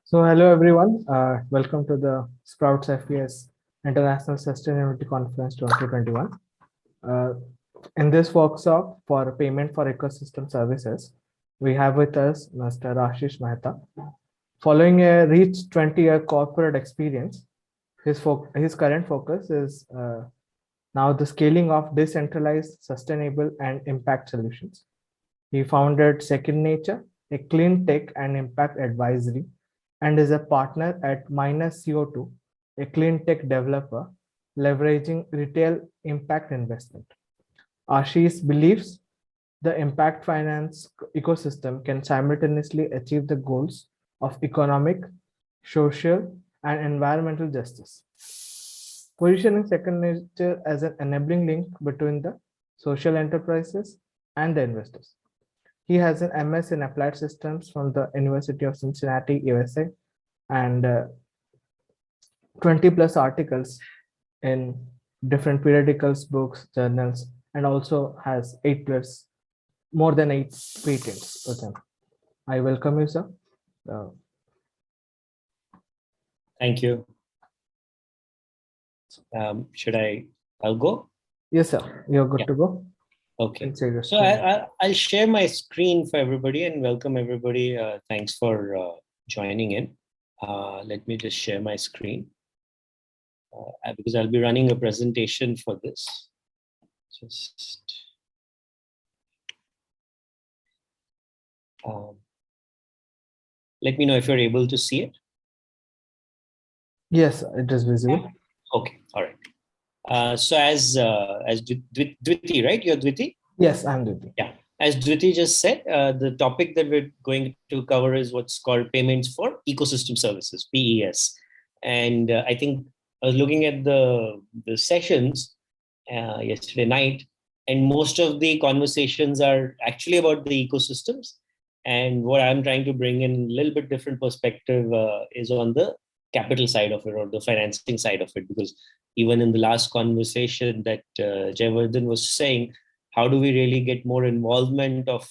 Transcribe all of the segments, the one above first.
So hello everyone, welcome to the Sprouts FES International Sustainability Conference 2021. Uh, in this workshop for payment for ecosystem services, we have with us Mr. Ashish Mehta. Following a rich 20-year corporate experience, his current focus is now the scaling of decentralized, sustainable, and impact solutions. He founded Second Nature, a clean tech and impact advisory, and is a partner at Minus CO2, a clean tech developer, leveraging retail impact investment. Ashish believes the impact finance ecosystem can simultaneously achieve the goals of economic, social, and environmental justice, positioning Second Nature as an enabling link between the social enterprises and the investors. He has an MS in Applied Systems from the University of Cincinnati, USA, and 20 plus articles in different periodicals, books, journals, and also has more than 8 patents with him. I welcome you, sir. Thank you. I'll go? Yes, sir. You're good to go. Okay. So I'll share my screen for everybody and welcome everybody. Thanks for joining in. Let me just share my screen because I'll be running a presentation for this. Just let me know if you're able to see it. Yes, it is visible. Okay, all right. So as Dviti, right? You're Dviti? Yes, I'm Dviti. Yeah. As Dviti just said, the topic that we're going to cover is what's called payments for ecosystem services, PES. And I think I was looking at the sessions yesterday night, and most of the conversations are actually about the ecosystems. And what I'm trying to bring in a little bit different perspective is on the capital side of it or the financing side of it, because even in the last conversation that Jayavardhan was saying, how do we really get more involvement of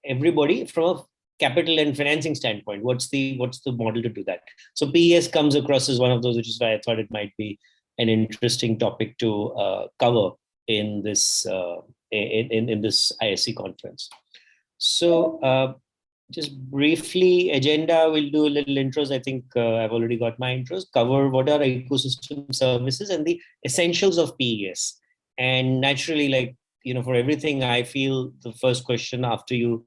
everybody from a capital and financing standpoint? What's the model to do that? So PES comes across as one of those, which is why I thought it might be an interesting topic to cover in this in this ISC conference. So just briefly, agenda, we'll do a little intros. I think I've already got my intros. Cover what are ecosystem services and the essentials of PES. And naturally, like, for everything, I feel the first question after you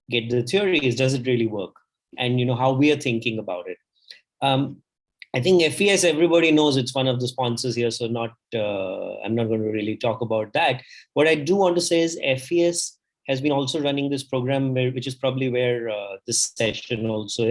get the theory is, does it really work? And, how we are thinking about it. I think FES, everybody knows it's one of the sponsors here. So I'm not going to really talk about that. What I do want to say is FES has been also running this program, which is probably where this session also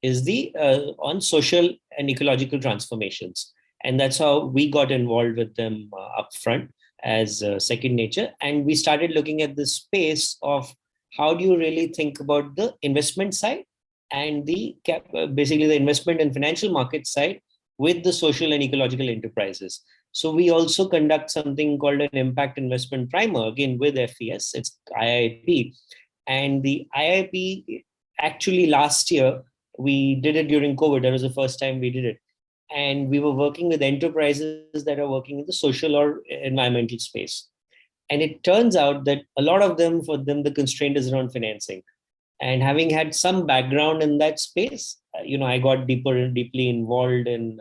is the on social and ecological transformations. And that's how we got involved with them upfront as Second Nature. And we started looking at the space of how do you really think about the investment side and basically the investment and financial market side with the social and ecological enterprises. So we also conduct something called an impact investment primer, again with FES, it's IIP. And the IIP, actually last year, we did it during COVID. That was the first time we did it. And we were working with enterprises that are working in the social or environmental space. And it turns out that a lot of them, for them, the constraint is around financing. And having had some background in that space, I got deeply involved in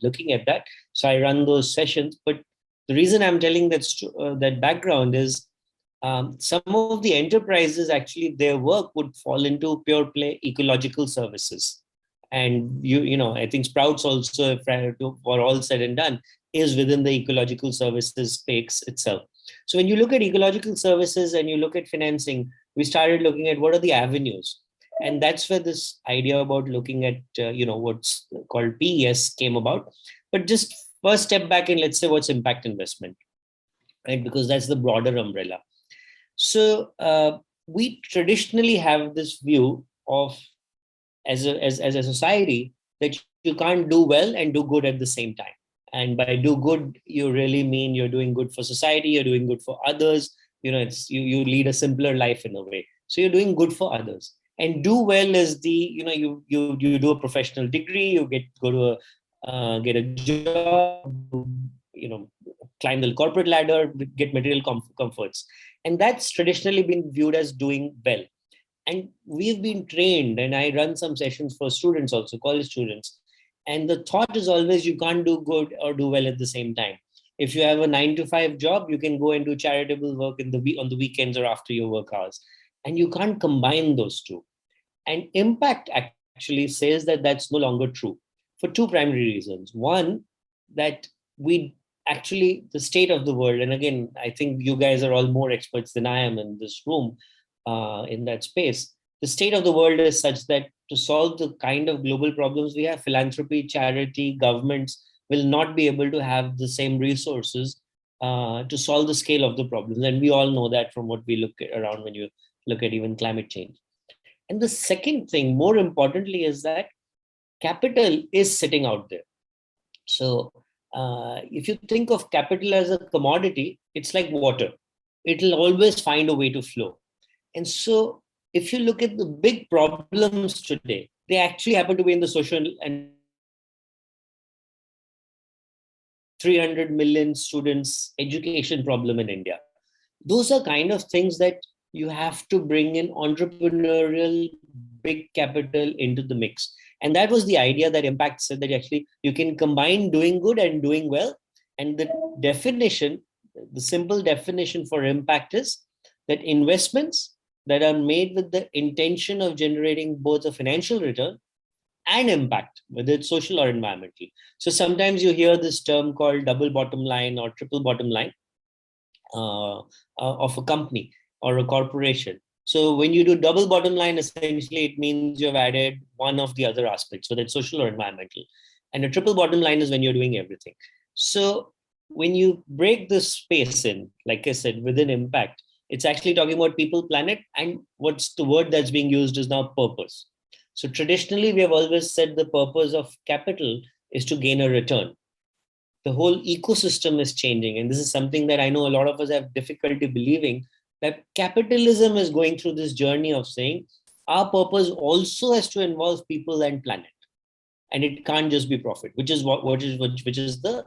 looking at that. So I run those sessions. But the reason I'm telling that background is some of the enterprises, actually, their work would fall into pure play ecological services. And, I think Sprouts also, for all said and done, is within the ecological services space itself. So when you look at ecological services and you look at financing, we started looking at what are the avenues. And that's where this idea about looking at, what's called PES came about. But just first step back and let's say what's impact investment, right? Because that's the broader umbrella. So we traditionally have this view of, as a society, that you can't do well and do good at the same time. And by do good, you really mean you're doing good for society, you're doing good for others. You lead a simpler life in a way. So you're doing good for others. And do well is the, you do a professional degree, you get a job, climb the corporate ladder, get material comforts. And that's traditionally been viewed as doing well. And we've been trained, and I run some sessions for students also, college students. And the thought is always you can't do good or do well at the same time. If you have a 9 to 5 job, you can go and do charitable work on the weekends or after your work hours. And you can't combine those two. And impact actually says that that's no longer true for two primary reasons. One, that we actually, the state of the world, and again, I think you guys are all more experts than I am in this room, in that space. The state of the world is such that to solve the kind of global problems we have, philanthropy, charity, governments will not be able to have the same resources to solve the scale of the problems. And we all know that from what we look at around when you look at even climate change. And the second thing, more importantly, is that capital is sitting out there. So if you think of capital as a commodity, it's like water. It'll always find a way to flow. And so if you look at the big problems today, they actually happen to be in the social and 300 million students education problem in India. Those are kind of things that you have to bring in entrepreneurial big capital into the mix. And that was the idea that Impact said, that actually you can combine doing good and doing well. And the definition, the simple definition for impact is that investments that are made with the intention of generating both a financial return and impact, whether it's social or environmental. So sometimes you hear this term called double bottom line or triple bottom line of a company or a corporation. So when you do double bottom line, essentially it means you've added one of the other aspects, whether it's social or environmental. And a triple bottom line is when you're doing everything. So when you break this space in, like I said, within impact, it's actually talking about people, planet, and what's the word that's being used is now purpose. So traditionally, we have always said the purpose of capital is to gain a return. The whole ecosystem is changing. And this is something that I know a lot of us have difficulty believing, that capitalism is going through this journey of saying our purpose also has to involve people and planet. And it can't just be profit, which is which is the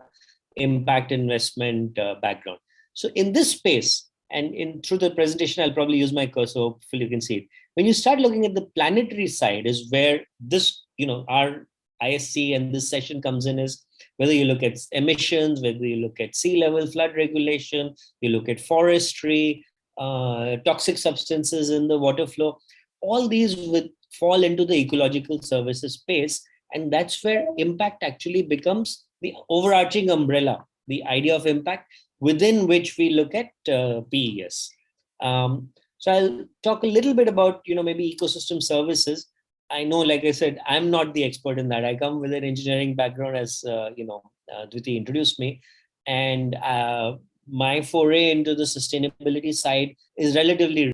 impact investment background. So in this space, and through the presentation, I'll probably use my cursor, hopefully you can see it. When you start looking at the planetary side is where this, our ISC and this session comes in, is whether you look at emissions, whether you look at sea level flood regulation, you look at forestry, toxic substances in the water flow, all these would fall into the ecological services space. And that's where impact actually becomes the overarching umbrella, the idea of impact within which we look at PES. So I'll talk a little bit about, maybe ecosystem services. I know, like I said, I'm not the expert in that. I come with an engineering background, as Dviti introduced me. And my foray into the sustainability side is relatively.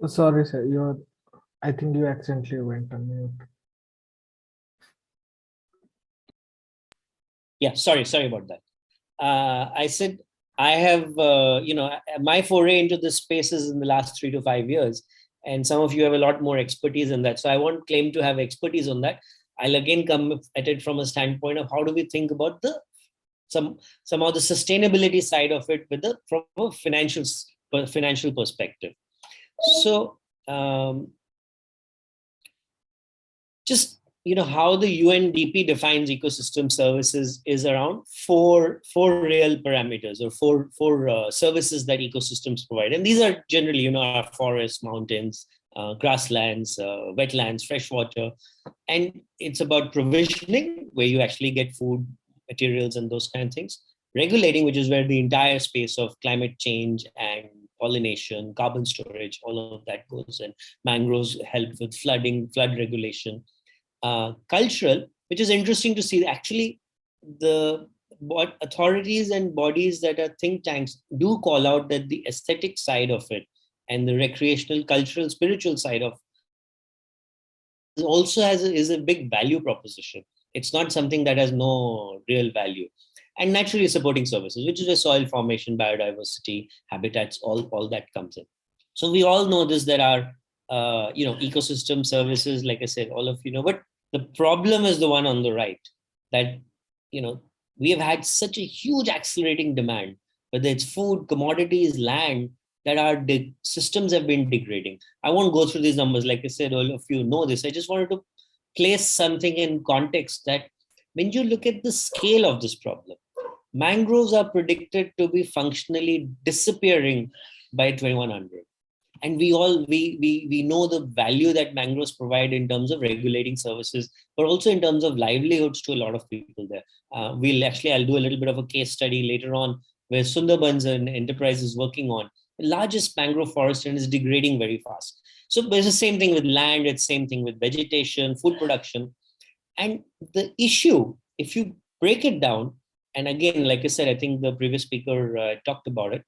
Sorry, sir. I think you accidentally went on mute. Yeah, sorry about that. I said I have, my foray into this space is in the last 3 to 5 years, and some of you have a lot more expertise in that. So I won't claim to have expertise on that. I'll again come at it from a standpoint of how do we think about some of the sustainability side of it from a financial perspective. So just how the Undp defines ecosystem services is around four real parameters, or four services that ecosystems provide. And these are generally, our forests, mountains, grasslands, wetlands, freshwater. And it's about provisioning, where you actually get food, materials, and those kind of things. Regulating, which is where the entire space of climate change and pollination, carbon storage, all of that goes in. Mangroves help with flooding, flood regulation. Cultural, which is interesting to see, actually the authorities and bodies that are think tanks do call out that the aesthetic side of it and the recreational, cultural, spiritual side of it also is a big value proposition. It's not something that has no real value. And naturally supporting services, which is where soil formation, biodiversity, habitats, all that comes in. So we all know this, there are, ecosystem services, like I said, all of you know, but the problem is the one on the right, that, we have had such a huge accelerating demand, whether it's food, commodities, land, that our systems have been degrading. I won't go through these numbers. Like I said, all of you know this. I just wanted to place something in context that when you look at the scale of this problem, mangroves are predicted to be functionally disappearing by 2100. And we know the value that mangroves provide in terms of regulating services, but also in terms of livelihoods to a lot of people there. I'll do a little bit of a case study later on, where Sundarbans and enterprise is working on the largest mangrove forest and is degrading very fast. So there's the same thing with land, it's the same thing with vegetation, food production. And the issue, if you break it down, and again, like I said, I think the previous speaker talked about it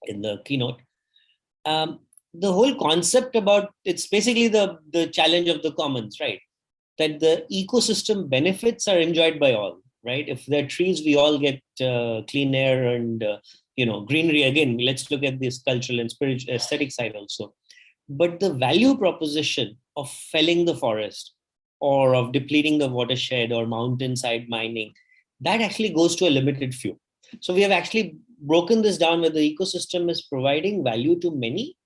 in the keynote. The whole concept about, it's basically the challenge of the commons, right? That the ecosystem benefits are enjoyed by all, right? If there are trees, we all get clean air and greenery. Again, let's look at this cultural and spiritual aesthetic side also. But the value proposition of felling the forest, or of depleting the watershed, or mountainside mining, that actually goes to a limited few. So we have actually broken this down, where the ecosystem is providing value to many.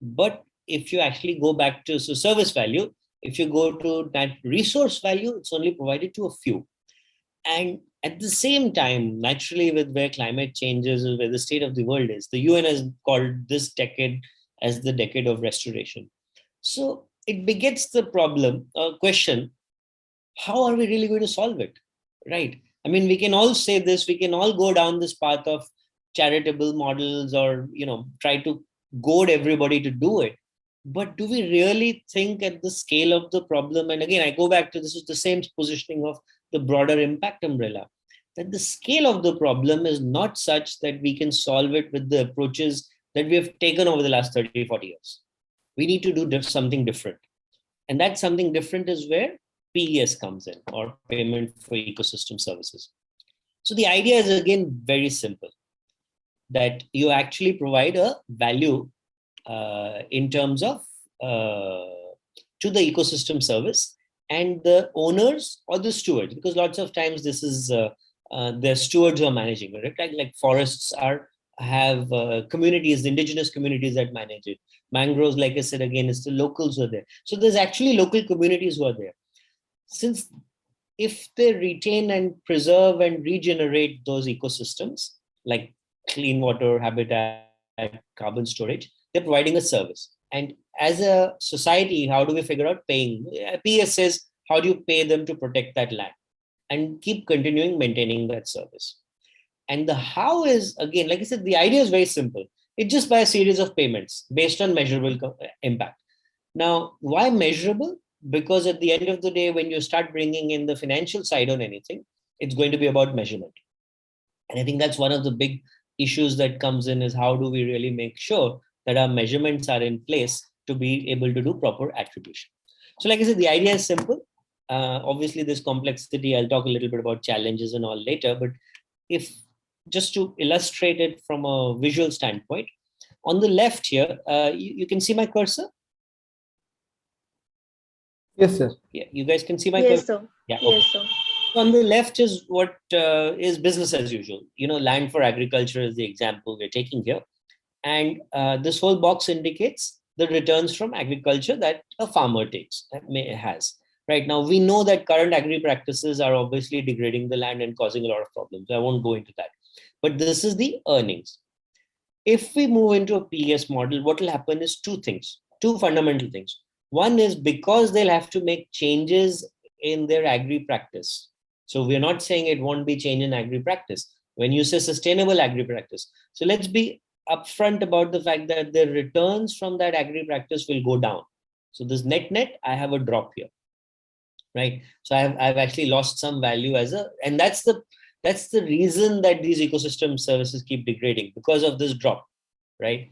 But if you actually go back to service value, if you go to that resource value, it's only provided to a few. And at the same time, naturally, with where climate changes, where the state of the world is, the UN has called this decade as the decade of restoration. So it begets the question, how are we really going to solve it? Right? I mean, we can all say this, we can all go down this path of charitable models, or try to goad everybody to do it. But do we really think at the scale of the problem? And again, I go back to, this is the same positioning of the broader impact umbrella, that the scale of the problem is not such that we can solve it with the approaches that we have taken over the last 30, 40 years. We need to do something different. And that something different is where PES comes in, or payment for ecosystem services. So the idea is, again, very simple, that you actually provide a value in terms of to the ecosystem service, and the owners or the stewards, because lots of times this is the stewards who are managing it, right? Like forests have communities, indigenous communities that manage it. Mangroves, like I said, again, it's the locals who are there. So there's actually local communities who are there. Since if they retain and preserve and regenerate those ecosystems, like clean water, habitat, carbon storage, they're providing a service. And as a society, how do we figure out paying? PS says, how do you pay them to protect that land and keep continuing maintaining that service? And the how is, again, like I said, the idea is very simple. It's just by a series of payments based on measurable impact. Now, why measurable? Because at the end of the day, when you start bringing in the financial side on anything, it's going to be about measurement. And I think that's one of the big issues that comes in, is how do we really make sure that our measurements are in place to be able to do proper attribution. So like I said, the idea is simple. Obviously, there's complexity. I'll talk a little bit about challenges and all later. But if just to illustrate it from a visual standpoint, on the left here, you can see my cursor? Yes, sir. Yeah, you guys can see my Yes, cursor? sir. Yeah, okay. Yes, sir. On the left is what is business as usual. Land for agriculture is the example we're taking here. And this whole box indicates the returns from agriculture that a farmer has. Right now, we know that current agri practices are obviously degrading the land and causing a lot of problems. I won't go into that. But this is the earnings. If we move into a PES model, what will happen is two fundamental things. One is, because they'll have to make changes in their agri practice. So we're not saying it won't be change in agri practice. When you say sustainable agri practice, so let's be upfront about the fact that the returns from that agri practice will go down. So this net, I have a drop here, right? So I've actually lost some value and that's the reason that these ecosystem services keep degrading, because of this drop, right?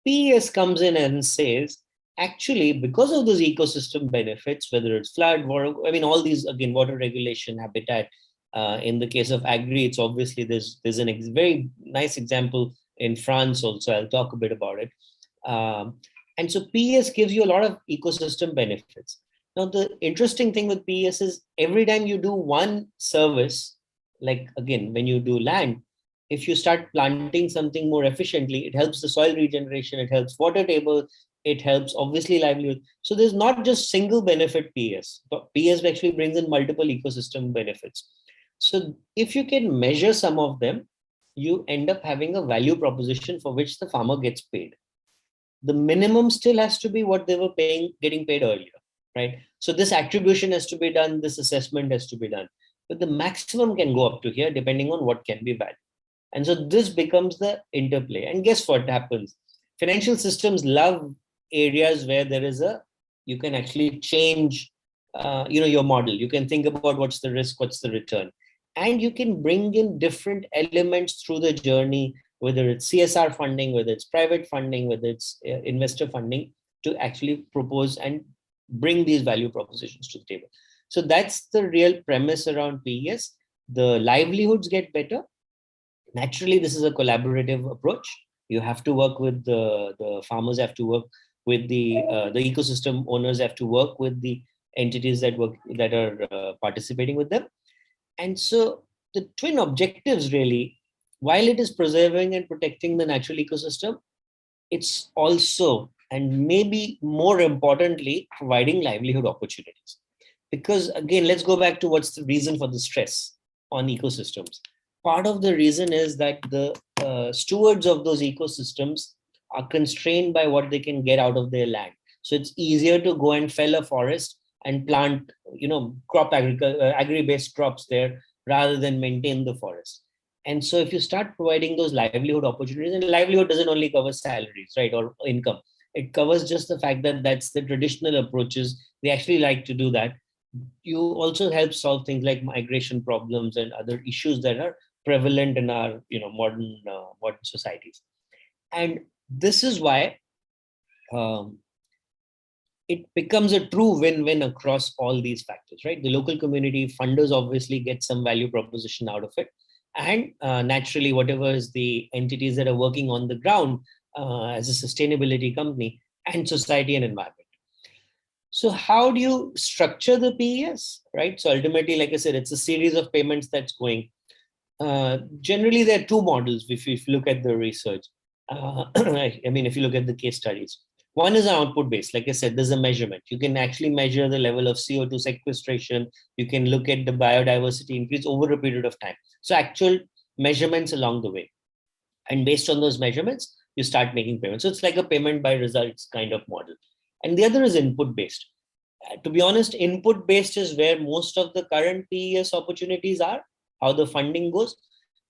PES comes in and says, actually, because of those ecosystem benefits, whether it's flood, water, all these, again, water regulation, habitat, in the case of agri, it's obviously there's very nice example in France also. I'll talk a bit about it. And so PES gives you a lot of ecosystem benefits. Now, the interesting thing with PES is every time you do one service, like again, when you do land, if you start planting something more efficiently, it helps the soil regeneration, it helps water table, it helps obviously livelihood. So there's not just single benefit PES, but PES actually brings in multiple ecosystem benefits. So if you can measure some of them, you end up having a value proposition for which the farmer gets paid. The minimum still has to be what they were getting paid earlier, right? So this attribution has to be done, this assessment has to be done, but the maximum can go up to here depending on what can be valued. And so this becomes the interplay. And guess what happens? Financial systems love areas where there is you can actually change, your model. You can think about what's the risk, what's the return, and you can bring in different elements through the journey, whether it's CSR funding, whether it's private funding, whether it's investor funding, to actually propose and bring these value propositions to the table. So that's the real premise around PES. The livelihoods get better. Naturally, this is a collaborative approach. You have to work with the farmers, have to work with the ecosystem owners, have to work with the entities that are participating with them. And so the twin objectives really, while it is preserving and protecting the natural ecosystem, it's also, and maybe more importantly, providing livelihood opportunities. Because again, let's go back to what's the reason for the stress on ecosystems. Part of the reason is that the stewards of those ecosystems are constrained by what they can get out of their land. So it's easier to go and fell a forest and plant, crop agri-based crops there rather than maintain the forest. And so if you start providing those livelihood opportunities, and livelihood doesn't only cover salaries, right, or income, it covers just the fact that that's the traditional approaches. They actually like to do that. You also help solve things like migration problems and other issues that are prevalent in our modern societies. And this is why it becomes a true win-win across all these factors, right? The local community funders obviously get some value proposition out of it. And naturally, whatever is the entities that are working on the ground as a sustainability company, and society and environment. So how do you structure the PES, right? So ultimately, like I said, it's a series of payments that's going. Generally, there are two models if you look at the research. I mean, if you look at the case studies. One is an output based. Like I said, there's a measurement. You can actually measure the level of CO2 sequestration. You can look at the biodiversity increase over a period of time. So actual measurements along the way. And based on those measurements, you start making payments. So it's like a payment by results kind of model. And the other is input based. To be honest, input based is where most of the current PES opportunities are, how the funding goes.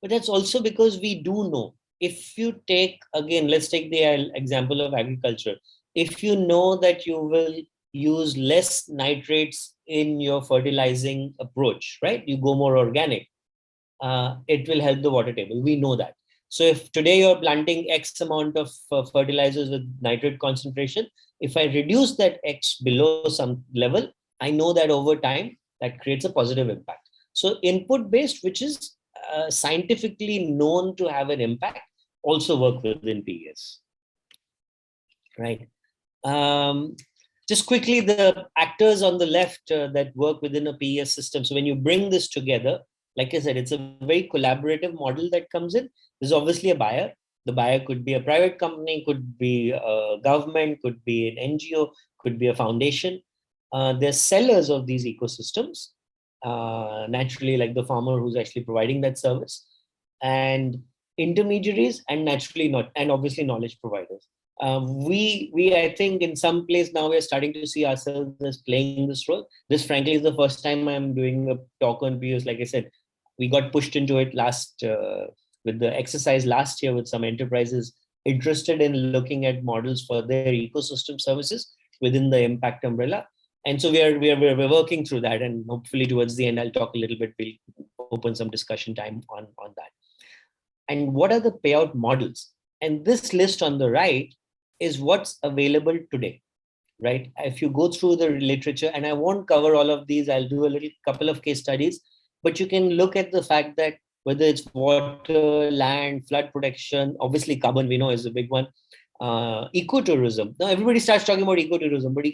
But that's also because we do know, if you take, again, let's take the example of agriculture. If you know that you will use less nitrates in your fertilizing approach, right? You go more organic, it will help the water table. We know that. So if today you're planting X amount of fertilizers with nitrate concentration, if I reduce that X below some level, I know that over time that creates a positive impact. So input based, which is scientifically known to have an impact, also work within PES, right? Just quickly, the actors on the left that work within a PES system. So when you bring this together, like I said, it's a very collaborative model that comes in. There's obviously a buyer. The buyer could be a private company, could be a government, could be an NGO, could be a foundation. They're sellers of these ecosystems, naturally, like the farmer who's actually providing that service, and intermediaries, and naturally not, and obviously knowledge providers. We I think in some place now we're starting to see ourselves as playing this role. This frankly is the first time I'm doing a talk on PES. Like I said, we got pushed into it with the exercise last year with some enterprises interested in looking at models for their ecosystem services within the impact umbrella. And so we're working through that, and hopefully towards the end, I'll talk a little bit, we'll open some discussion time on that. And what are the payout models? And this list on the right is what's available today, right? If you go through the literature, and I won't cover all of these, I'll do a couple of case studies, but you can look at the fact that whether it's water, land, flood protection, obviously carbon we know is a big one, ecotourism. Now everybody starts talking about ecotourism, but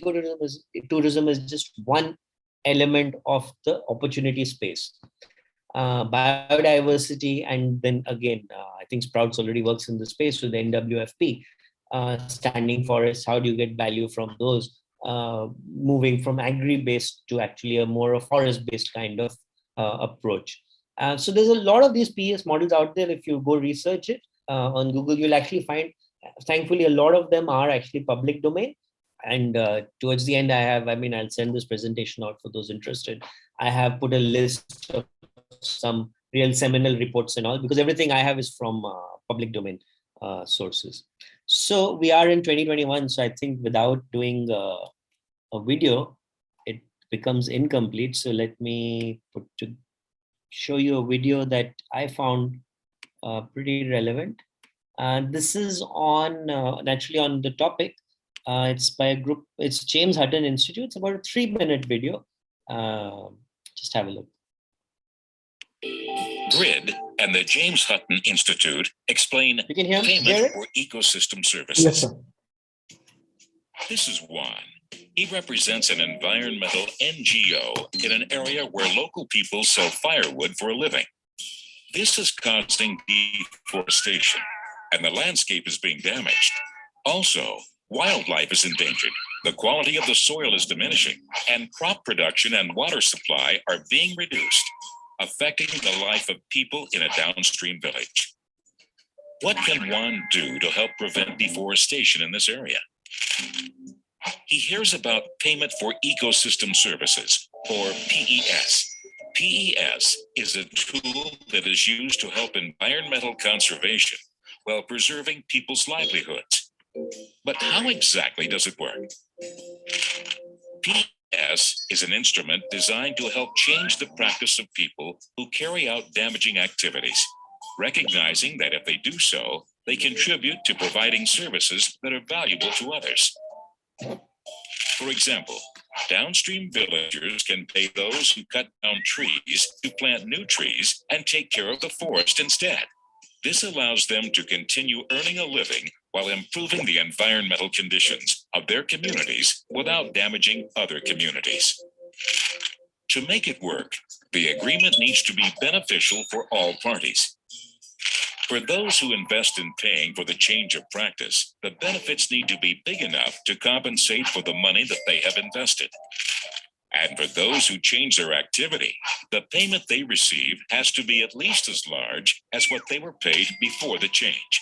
tourism is just one element of the opportunity space. Biodiversity, and then again, I think Sprouts already works in the space with the NWFP, standing forests. How do you get value from those? Moving from agri-based to actually a more forest-based kind of approach. So there's a lot of these PES models out there. If you go research it on Google, you'll actually find, thankfully, a lot of them are actually public domain. And towards the end, I'll send this presentation out for those interested. I have put a list of some real seminal reports and all, because everything I have is from public domain sources. So we are in 2021. So I think without doing a video, it becomes incomplete. So let me show you a video that I found pretty relevant. This is on naturally on the topic. It's by a group. It's James Hutton Institute. It's about a 3-minute video. Just have a look. GRID and the James Hutton Institute explain You can hear payment for ecosystem services. Yes, sir. This is Juan. He represents an environmental NGO in an area where local people sell firewood for a living. This is causing deforestation, and the landscape is being damaged. Also, wildlife is endangered, the quality of the soil is diminishing, and crop production and water supply are being reduced, affecting the life of people in a downstream village. What can Juan do to help prevent deforestation in this area? He hears about payment for ecosystem services, or PES. PES is a tool that is used to help environmental conservation while preserving people's livelihoods. But how exactly does it work? PES is an instrument designed to help change the practice of people who carry out damaging activities, recognizing that if they do so, they contribute to providing services that are valuable to others. For example, downstream villagers can pay those who cut down trees to plant new trees and take care of the forest instead. This allows them to continue earning a living while improving the environmental conditions of their communities without damaging other communities. To make it work, the agreement needs to be beneficial for all parties. For those who invest in paying for the change of practice, the benefits need to be big enough to compensate for the money that they have invested. And for those who change their activity, the payment they receive has to be at least as large as what they were paid before the change.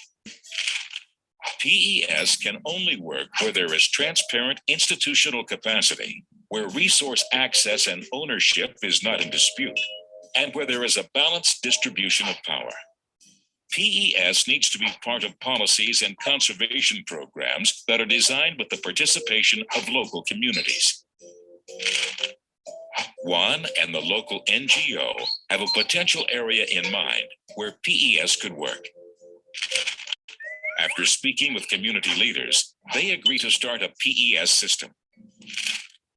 PES can only work where there is transparent institutional capacity, where resource access and ownership is not in dispute, and where there is a balanced distribution of power. PES needs to be part of policies and conservation programs that are designed with the participation of local communities. Juan and the local NGO have a potential area in mind where PES could work. After speaking with community leaders, they agree to start a PES system.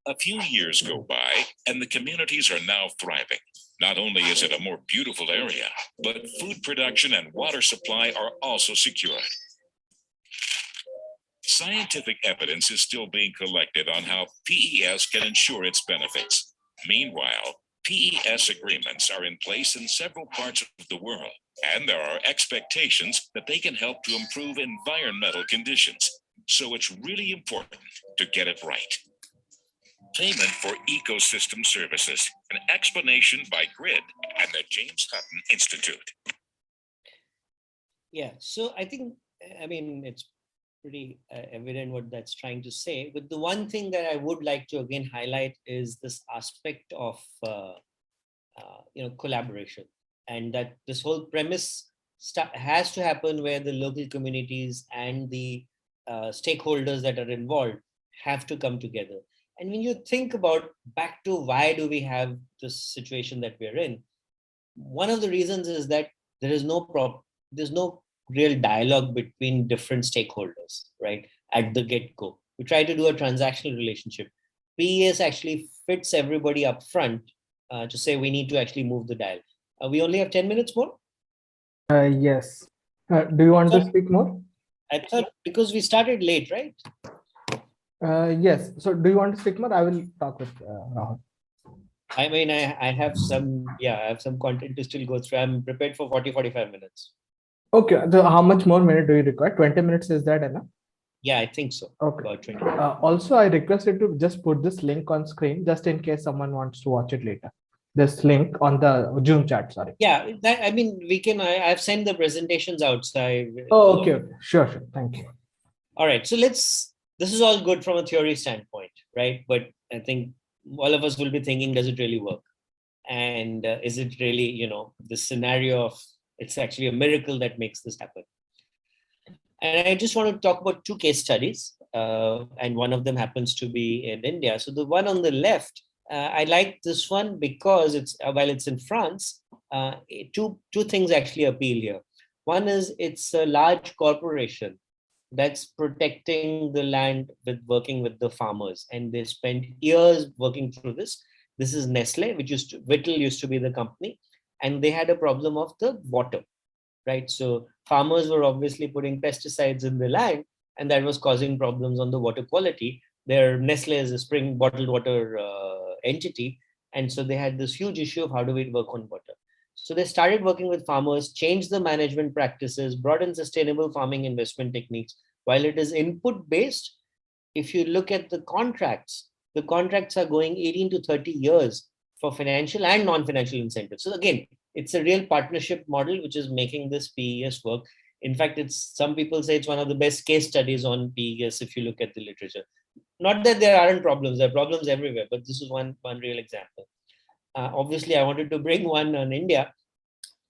A few years go by, and the communities are now thriving. Not only is it a more beautiful area, but food production and water supply are also secured. Scientific evidence is still being collected on how PES can ensure its benefits. Meanwhile, PES agreements are in place in several parts of the world, and there are expectations that they can help to improve environmental conditions. So it's really important to get it right. Payment for ecosystem services, an explanation by GRID and the James Hutton Institute. Yeah, so I think, it's pretty evident what that's trying to say. But the one thing that I would like to again highlight is this aspect of, collaboration, and that this whole premise has to happen where the local communities and the stakeholders that are involved have to come together. And when you think about back to why do we have this situation that we're in, one of the reasons is that there's no real dialogue between different stakeholders, right? At the get-go, we try to do a transactional relationship. PES actually fits everybody up front to say we need to actually move the dial. We only have 10 minutes more. Yes. Do you want to speak more? I thought because we started late, right? Yes. So do you want to speak more? I will talk with Rahul. I mean, I have some, I have some content to still go through. I'm prepared for 40-45 minutes. Okay. So how much more minute do you require? 20 minutes, is that enough? Yeah, I think so. Okay. About 20. Also, I request you to just put this link on screen just in case someone wants to watch it later. This link on the Zoom chat, sorry. Yeah, I mean, we can, I've sent the presentations outside. Oh, okay. Sure. Thank you. All right. So this is all good from a theory standpoint, right? But I think all of us will be thinking, does it really work? And is it really, the scenario of it's actually a miracle that makes this happen? And I just want to talk about two case studies. And one of them happens to be in India. So the one on the left, I like this one because it's while it's in France, two things actually appeal here. One is it's a large corporation that's protecting the land with working with the farmers, and they spent years working through this. This is Nestle, which Vittel used to be the company, and they had a problem of the water, right? So farmers were obviously putting pesticides in the land, and that was causing problems on the water quality. Their Nestle is a spring bottled water entity, and so they had this huge issue of how do we work on water. So they started working with farmers, changed the management practices, brought in sustainable farming investment techniques. While it is input based, if you look at the contracts are going 18 to 30 years for financial and non-financial incentives. So again, it's a real partnership model, which is making this PES work. In fact, some people say it's one of the best case studies on PES if you look at the literature. Not that there aren't problems, there are problems everywhere, but this is one real example. Obviously, I wanted to bring one on India.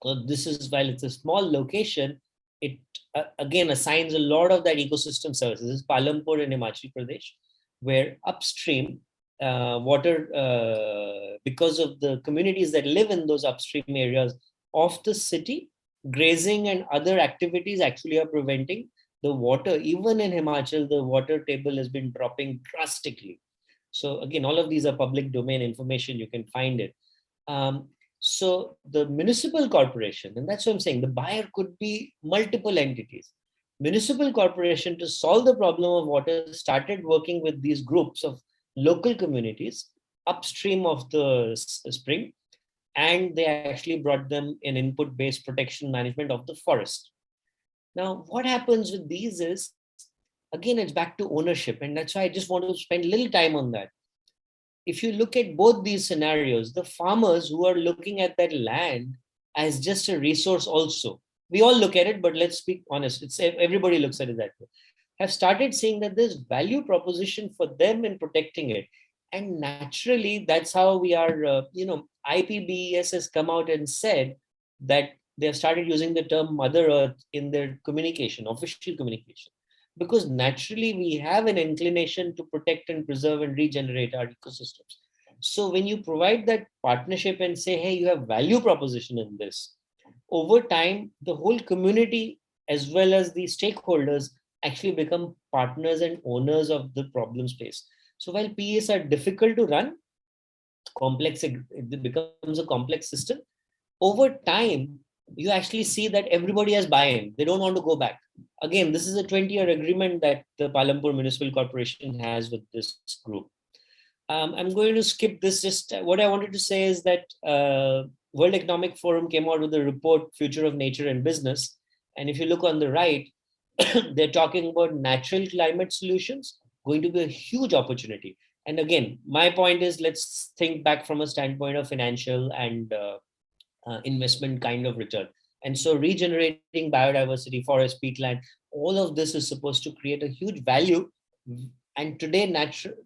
So this is, while it's a small location, it again assigns a lot of that ecosystem services. This is Palampur in Himachal Pradesh, where upstream water, because of the communities that live in those upstream areas of the city, grazing and other activities actually are preventing the water. Even in Himachal, the water table has been dropping drastically. So again, all of these are public domain information. You can find it. So the municipal corporation, and that's what I'm saying, the buyer could be multiple entities. Municipal corporation, to solve the problem of water, started working with these groups of local communities upstream of the spring, and they actually brought them an input-based protection management of the forest. Now, what happens with these is, again, it's back to ownership, and that's why I just want to spend a little time on that. If you look at both these scenarios, the farmers who are looking at that land as just a resource also, we all look at it, but let's be honest, everybody looks at it that way, have started seeing that there's value proposition for them in protecting it. And naturally, that's how we are, IPBES has come out and said that they have started using the term Mother Earth in their communication, official communication. Because naturally we have an inclination to protect and preserve and regenerate our ecosystems. So when you provide that partnership and say, hey, you have value proposition in this, over time, the whole community as well as the stakeholders actually become partners and owners of the problem space. So while PES are difficult to run, complex, it becomes a complex system. Over time, you actually see that everybody has buy-in. They don't want to go back. Again, this is a 20-year agreement that the Palampur Municipal Corporation has with this group. I'm going to skip this. Just what I wanted to say is that World Economic Forum came out with a report, Future of Nature and Business. And if you look on the right, they're talking about natural climate solutions, going to be a huge opportunity. And again, my point is, let's think back from a standpoint of financial and investment kind of return. And so regenerating biodiversity, forest, peatland, all of this is supposed to create a huge value. And today,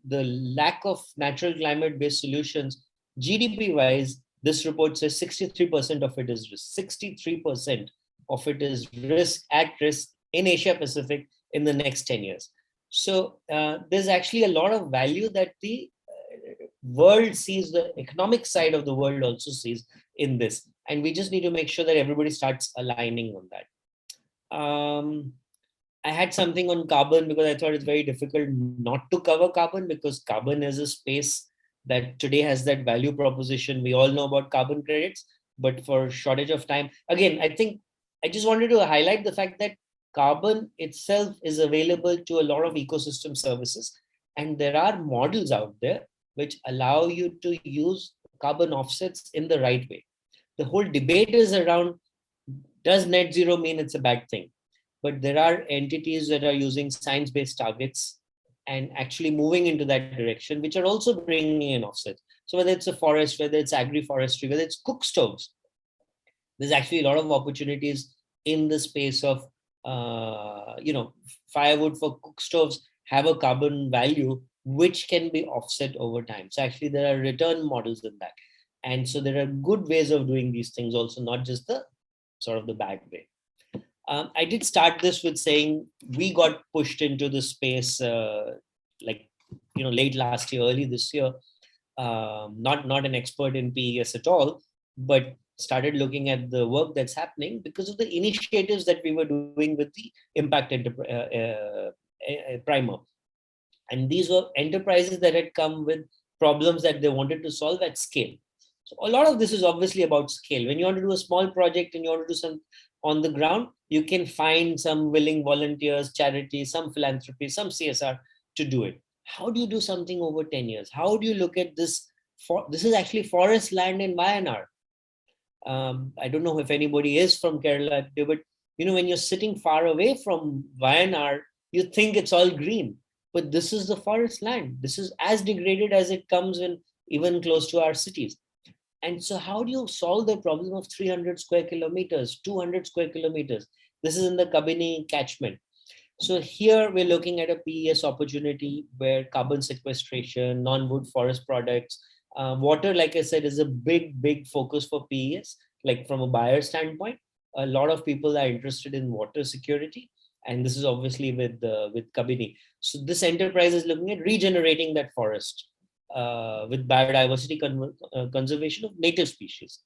the lack of natural climate-based solutions, GDP-wise, this report says 63% of it is risk. 63% of it is at risk in Asia Pacific in the next 10 years. So there's actually a lot of value that the world sees, the economic side of the world also sees in this. And we just need to make sure that everybody starts aligning on that. I had something on carbon because I thought it's very difficult not to cover carbon, because carbon is a space that today has that value proposition. We all know about carbon credits, but for shortage of time, again, I think I just wanted to highlight the fact that carbon itself is available to a lot of ecosystem services. And there are models out there which allow you to use carbon offsets in the right way. The whole debate is around, does net zero mean it's a bad thing? But there are entities that are using science-based targets and actually moving into that direction, which are also bringing in offsets. So whether it's a forest, whether it's agri-forestry, whether it's cook stoves, there's actually a lot of opportunities in the space of, firewood for cook stoves have a carbon value which can be offset over time. So actually there are return models in that. And so there are good ways of doing these things also, not just the sort of the bad way. I did start this with saying we got pushed into the space late last year, early this year. Not an expert in PES at all, but started looking at the work that's happening because of the initiatives that we were doing with the impact primer. And these were enterprises that had come with problems that they wanted to solve at scale. So a lot of this is obviously about scale. When you want to do a small project and you want to do some on the ground, you can find some willing volunteers, charities, some philanthropy, some CSR to do it. How do you do something over 10 years? How do you look at this? This is actually forest land in Wayanad. I don't know if anybody is from Kerala, but when you're sitting far away from Wayanad, you think it's all green, but this is the forest land. This is as degraded as it comes in, even close to our cities. And so how do you solve the problem of 300 square kilometers, 200 square kilometers? This is in the Kabini catchment. So here we're looking at a PES opportunity where carbon sequestration, non-wood forest products, water, like I said, is a big focus for PES. Like from a buyer standpoint, a lot of people are interested in water security. And this is obviously with Kabini. So this enterprise is looking at regenerating that forest with biodiversity conservation of native species.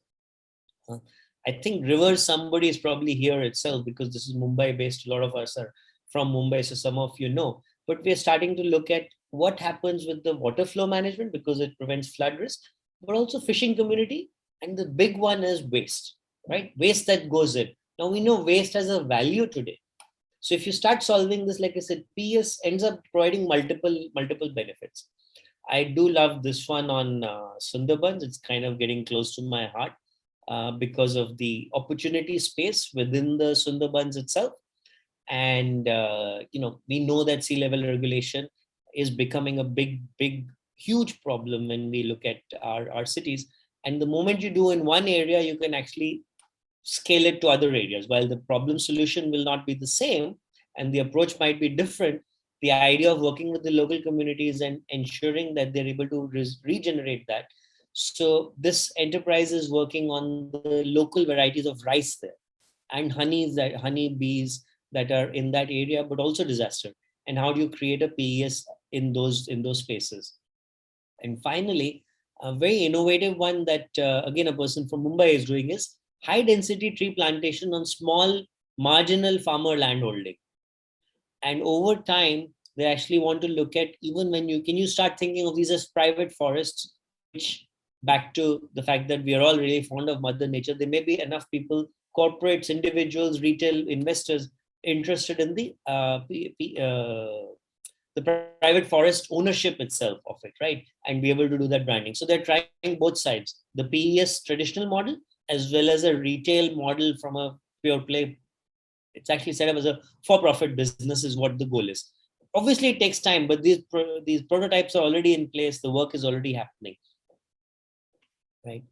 I think rivers, somebody is probably here itself because this is Mumbai based. A lot of us are from Mumbai, so some of you know. But we're starting to look at what happens with the water flow management because it prevents flood risk, but also fishing community. And the big one is waste, right? Waste that goes in. Now we know waste has a value today. So if you start solving this, like I said, PES ends up providing multiple benefits. I do love this one on Sundarbans. It's kind of getting close to my heart because of the opportunity space within the Sundarbans itself. And, we know that sea level regulation is becoming a big, huge problem when we look at our cities. And the moment you do in one area, you can actually scale it to other areas. While the problem solution will not be the same and the approach might be different, the idea of working with the local communities and ensuring that they're able to regenerate that. So this enterprise is working on the local varieties of rice there and honey bees that are in that area, but also disaster. And how do you create a PES in those spaces? And finally, a very innovative one that, again, a person from Mumbai is doing is high density tree plantation on small marginal farmer landholding. And over time, they actually want to look at even when you start thinking of these as private forests, which back to the fact that we are all really fond of Mother Nature, there may be enough people, corporates, individuals, retail investors interested in the private forest ownership itself of it, right? And be able to do that branding. So they're trying both sides, the PES traditional model, as well as a retail model from a pure play. It's actually set up as a for-profit business is what the goal is. Obviously, it takes time, but these prototypes are already in place. The work is already happening, right?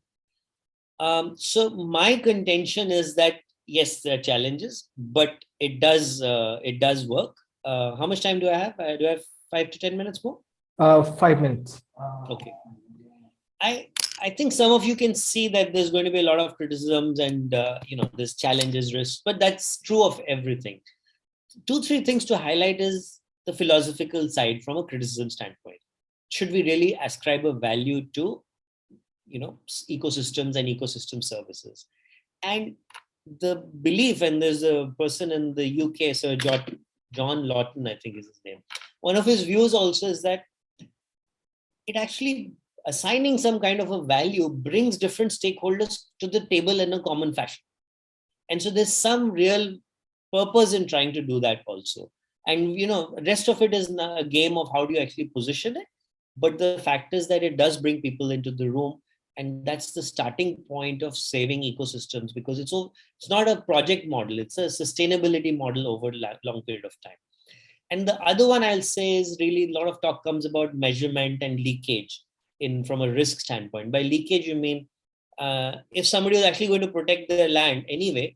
So my contention is that, yes, there are challenges, but it does work. How much time do I have? Do I have 5 to 10 minutes more? 5 minutes. Okay. I think some of you can see that there's going to be a lot of criticisms and, there's challenges, risks, but that's true of everything. 2-3 things to highlight is the philosophical side from a criticism standpoint. Should we really ascribe a value to, ecosystems and ecosystem services? And the belief, and there's a person in the UK, Sir John Lawton, I think is his name. One of his views also is that it actually assigning some kind of a value brings different stakeholders to the table in a common fashion. And so there's some real purpose in trying to do that also. And, rest of it is a game of how do you actually position it. But the fact is that it does bring people into the room. And that's the starting point of saving ecosystems, because it's not a project model. It's a sustainability model over a long period of time. And the other one I'll say is really a lot of talk comes about measurement and leakage from a risk standpoint. By leakage, you mean if somebody is actually going to protect their land anyway,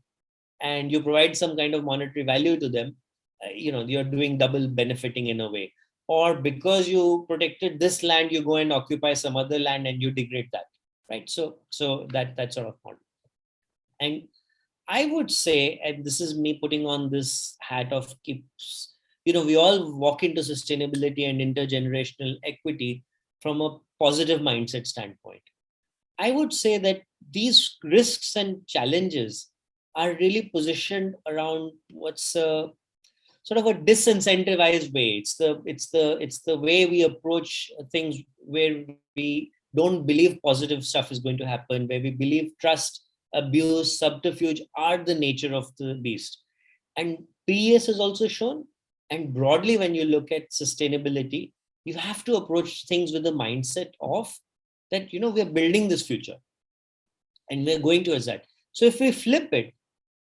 and you provide some kind of monetary value to them, you're doing double benefiting in a way. Or because you protected this land, you go and occupy some other land and you degrade that, right? So that sort of model. And I would say, and this is me putting on this hat of keeps, we all walk into sustainability and intergenerational equity from a positive mindset standpoint. I would say that these risks and challenges are really positioned around what's a sort of a disincentivized way. It's the way we approach things where we don't believe positive stuff is going to happen, where we believe trust, abuse, subterfuge are the nature of the beast. And PES has also shown, and broadly when you look at sustainability, you have to approach things with the mindset of that, we're building this future and we're going towards that. So if we flip it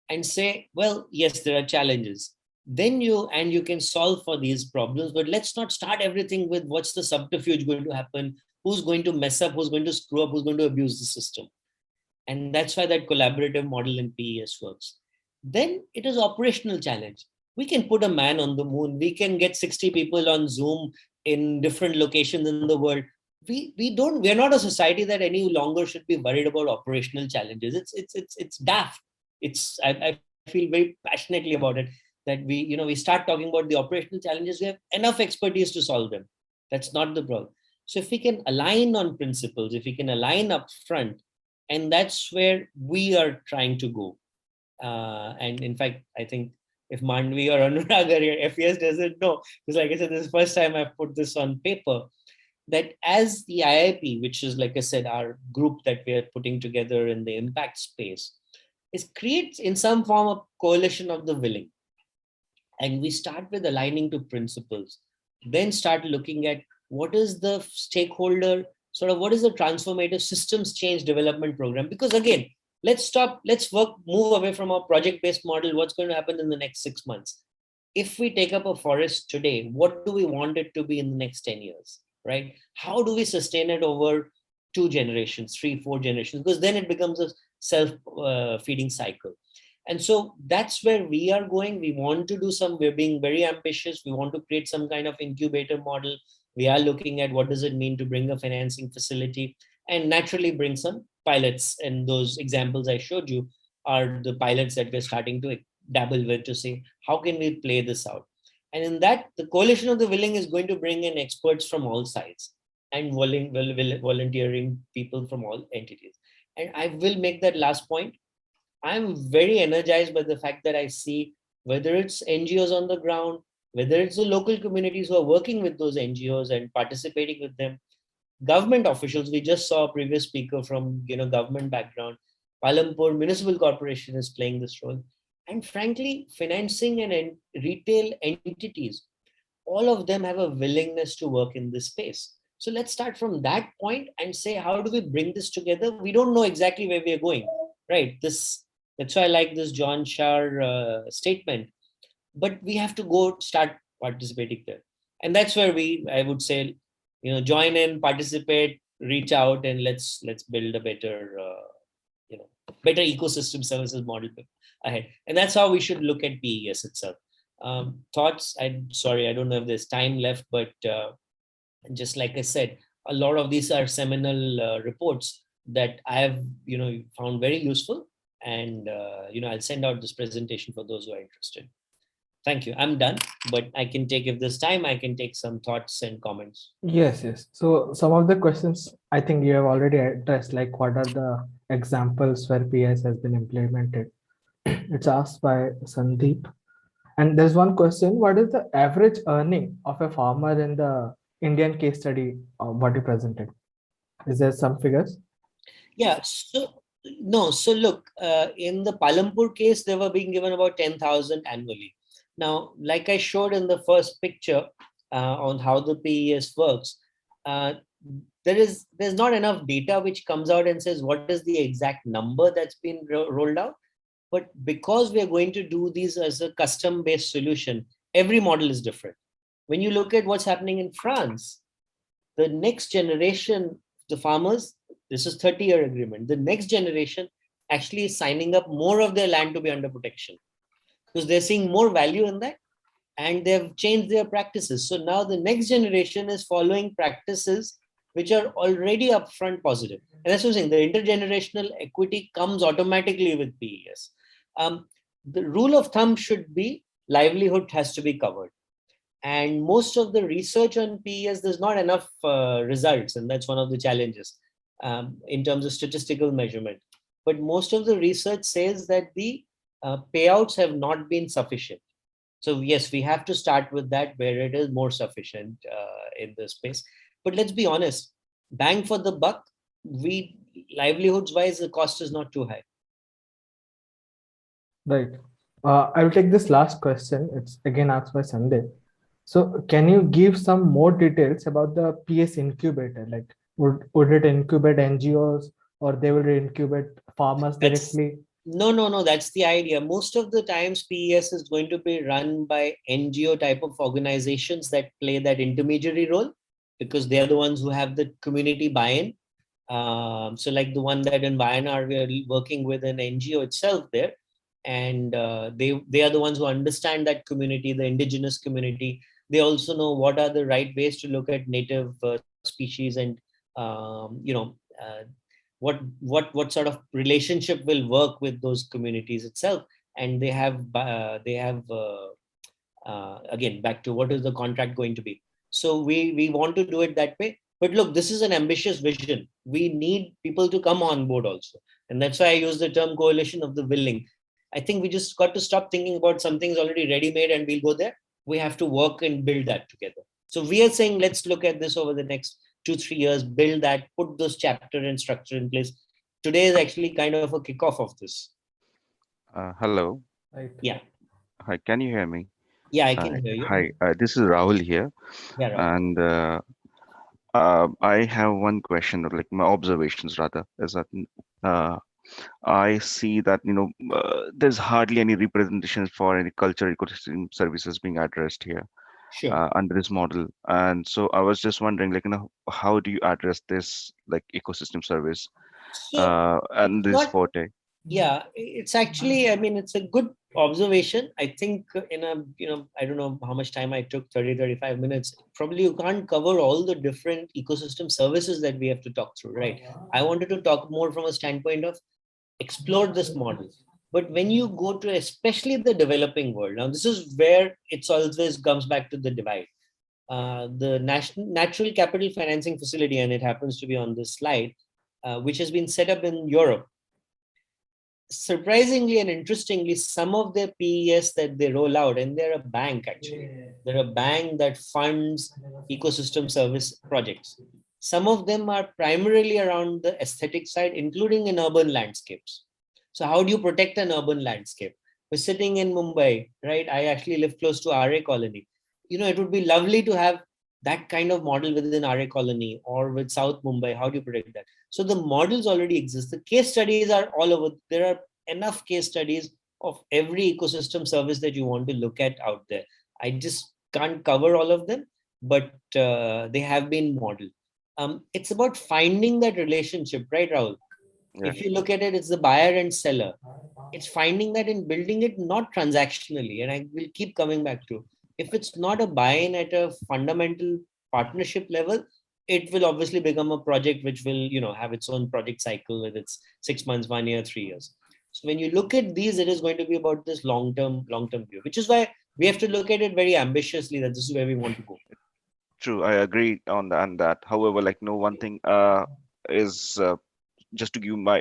and say, well, yes, there are challenges, then you can solve for these problems, but let's not start everything with what's the subterfuge going to happen, who's going to mess up, who's going to screw up, who's going to abuse the system. And that's why that collaborative model in PES works. Then it is operational challenge. We can put a man on the moon. We can get 60 people on Zoom in different locations in the world. We're not a society that any longer should be worried about operational challenges. It's daft. I feel very passionately about it, that we start talking about the operational challenges. We have enough expertise to solve them. That's not the problem. So if we can align on principles, if we can align up front, and that's where we are trying to go. And in fact, I think if Mandvi or Anurag or your FES doesn't know, because like I said, this is the first time I've put this on paper, that as the IIP, which is, like I said, our group that we are putting together in the impact space, creates in some form a coalition of the willing. And we start with aligning to principles, then start looking at what is the stakeholder, what is the transformative systems change development program? Because again, let's move away from our project-based model. What's going to happen in the next 6 months? If we take up a forest today, what do we want it to be in the next 10 years, right? How do we sustain it over 2 generations, 3, 4 generations? Because then it becomes a self-feeding cycle. And so that's where we are going. We want to do we're being very ambitious. We want to create some kind of incubator model. We are looking at what does it mean to bring a financing facility and naturally bring some pilots. And those examples I showed you are the pilots that we're starting to dabble with to say, how can we play this out? And in that, the coalition of the willing is going to bring in experts from all sides and volunteering people from all entities. And I will make that last point. I'm very energized by the fact that I see whether it's NGOs on the ground, whether it's the local communities who are working with those NGOs and participating with them, government officials. We just saw a previous speaker from government background. Palampur Municipal Corporation is playing this role. And frankly, financing and retail entities, all of them have a willingness to work in this space. So let's start from that point and say, how do we bring this together? We don't know exactly where we are going, right? That's why I like this John Shar statement. But we have to go start participating there. And that's where I would say, join in, participate, reach out, and let's build a better, better ecosystem services model ahead. And that's how we should look at PES itself. Thoughts? I'm sorry, I don't know if there's time left, but just like I said, a lot of these are seminal reports that I have, found very useful. And, I'll send out this presentation for those who are interested. Thank you. I'm done, but I can take, if there's time, I can take some thoughts and comments. Yes. So some of the questions I think you have already addressed, like what are the examples where PS has been implemented? It's asked by Sandeep. And there's one question, what is the average earning of a farmer in the Indian case study what you presented? Is there some figures? Yeah, so No, so look, in the Palampur case, they were being given about 10,000 annually. Now, like I showed in the first picture on how the PES works, uh, there's not enough data which comes out and says what is the exact number that's been rolled out. But because we are going to do these as a custom-based solution, every model is different. When you look at what's happening in France, the next generation, the farmers, this is 30-year agreement. The next generation actually is signing up more of their land to be under protection because they're seeing more value in that and they've changed their practices. So now the next generation is following practices which are already upfront positive. And that's what I'm saying. The intergenerational equity comes automatically with PES. The rule of thumb should be livelihood has to be covered. And most of the research on PES, there's not enough results. And that's one of the challenges in terms of statistical measurement. But most of the research says that the payouts have not been sufficient. So yes, we have to start with that where it is more sufficient in this space. But let's be honest, bang for the buck, we livelihoods wise, the cost is not too high. Right. I will take this last question. It's again asked by Sunday. So can you give some more details about the PS incubator? Like would it incubate NGOs or they will incubate farmers directly? No. That's the idea. Most of the times, PES is going to be run by NGO type of organizations that play that intermediary role because they're the ones who have the community buy-in. So like the one that in Wayanar we are working with an NGO itself there. And they are the ones who understand that community, the indigenous community. They also know what are the right ways to look at native species and what sort of relationship will work with those communities itself. And they have again back to what is the contract going to be. So we want to do it that way. But look, this is an ambitious vision. We need people to come on board also. And that's why I use the term coalition of the willing. I think we just got to stop thinking about something's already ready made and we'll go there. We have to work and build that together. So we are saying, let's look at this over the next 2-3 years, build that, put those chapter and structure in place. Today is actually kind of a kickoff of this. Hello. Right. Yeah. Hi, can you hear me? Yeah, I can hear you. Hi, this is Rahul here. Yeah, Rahul. And I have one question, or like my observations rather, is that uh, I see that there's hardly any representations for any culture ecosystem services being addressed here Sure. under this model. And so I was just wondering, like, how do you address this like ecosystem service So and it's this not, forte? yeah, it's actually, I mean, it's a good observation. I think in a, I don't know how much time I took, 30-35 minutes. Probably you can't cover all the different ecosystem services that we have to talk through, right? I wanted to talk more from a standpoint of explore this model. But when you go to especially the developing world, now this is where it's always comes back to the divide. The natural capital financing facility, and it happens to be on this slide, which has been set up in Europe. Surprisingly and interestingly, some of their PES that they roll out, and they're a bank actually, they're a bank that funds ecosystem service projects. Some of them are primarily around the aesthetic side, including in urban landscapes. So how do you protect an urban landscape? We're sitting in Mumbai, right? I actually live close to RA colony. It would be lovely to have that kind of model within RA colony or with South Mumbai. How do you protect that? So the models already exist. The case studies are all over. There are enough case studies of every ecosystem service that you want to look at out there. I just can't cover all of them, but they have been modeled. It's about finding that relationship, right, Rahul? Yeah, If you look at it, it's the buyer and seller. It's finding that and building it not transactionally. And I will keep coming back to, if it's not a buy-in at a fundamental partnership level, it will obviously become a project which will, have its own project cycle with its 6 months, 1 year, 3 years. So when you look at these, it is going to be about this long-term view, which is why we have to look at it very ambitiously, that this is where we want to go. true. I agree on that. However, like, one thing is just to give my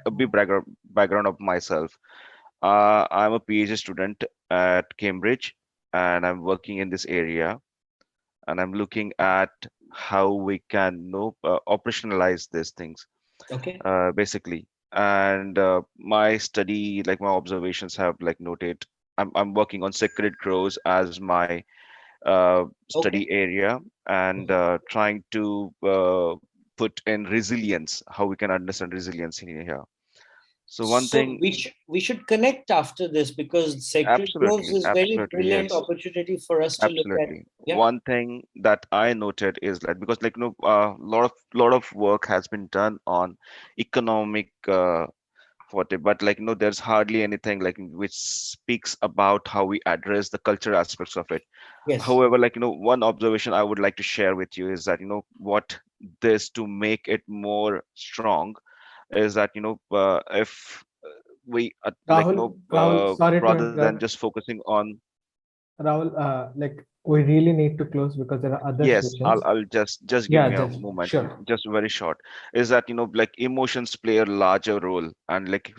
a bit background of myself. I'm a PhD student at Cambridge, and I'm working in this area, and I'm looking at how we can operationalize these things. Okay. Basically, and my study, like my observations have like noted, I'm working on sacred groves as my Okay. study area, and trying to put in resilience, how we can understand resilience in here. So one So thing, we should connect after this because Sacred Groves absolutely, is very absolutely, brilliant yes. opportunity for us to look at. Absolutely. Yeah. One thing that I noted is that because like lot of work has been done on economic forte, but like there's hardly anything like which speaks about how we address the culture aspects of it. Yes. However, like one observation I would like to share with you is that what this to make it more strong is that if we like Rahul, sorry to rather than interrupt. just focusing on. Rahul, like we really need to close because there are other Yes, I'll sessions. I'll just give Yeah, me a just moment, sure. just very short. Is that like emotions play a larger role, and like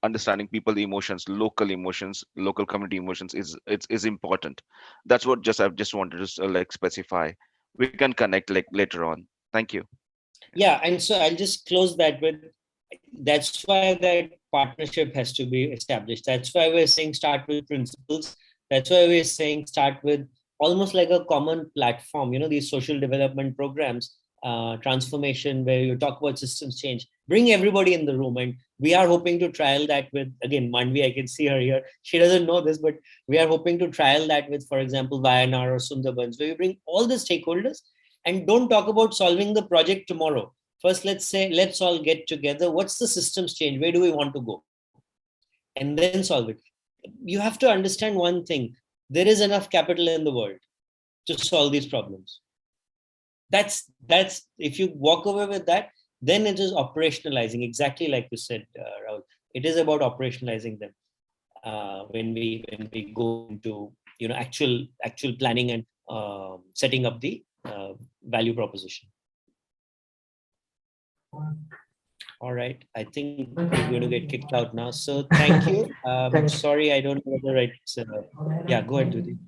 understanding people emotions, local community emotions is important. That's what just I've just wanted to like specify. We can connect like later on. Thank you. Yeah, and so I'll just close that with that's why that partnership has to be established. That's why we're saying start with principles. That's why we're saying start with almost like a common platform, these social development programs, transformation, where you talk about systems change, bring everybody in the room. And we are hoping to trial that with, again, Manvi, I can see her here. She doesn't know this, but we are hoping to trial that with, for example, Vayanar or Sundarbans, where you bring all the stakeholders and don't talk about solving the project tomorrow. First, let's say, let's all get together. What's the systems change? Where do we want to go? And then solve it. You have to understand one thing. There is enough capital in the world to solve these problems. That's if you walk away with that, then it is operationalizing, exactly like you said, Rahul. It is about operationalizing them when we go into actual planning and setting up the value proposition. All right. I think we're going to get kicked out now. So thank you. Thank you. Sorry, I don't know whether it's. Yeah, go ahead, Dudi.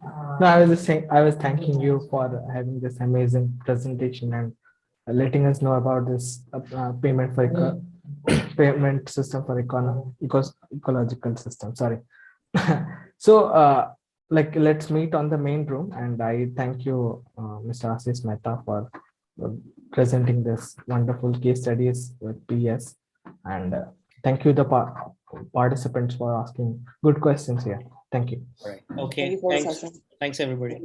No, I was just saying, I was thanking you for having this amazing presentation and letting us know about this payment for payment system for ecological system. Sorry. So, like, let's meet on the main room, and I thank you, Mr. Ashish Mehta, for uh, presenting this wonderful case studies with PES, and thank you the participants for asking good questions here. Thank you. All right. Thank Okay. you for the Thanks. session. Thanks, everybody.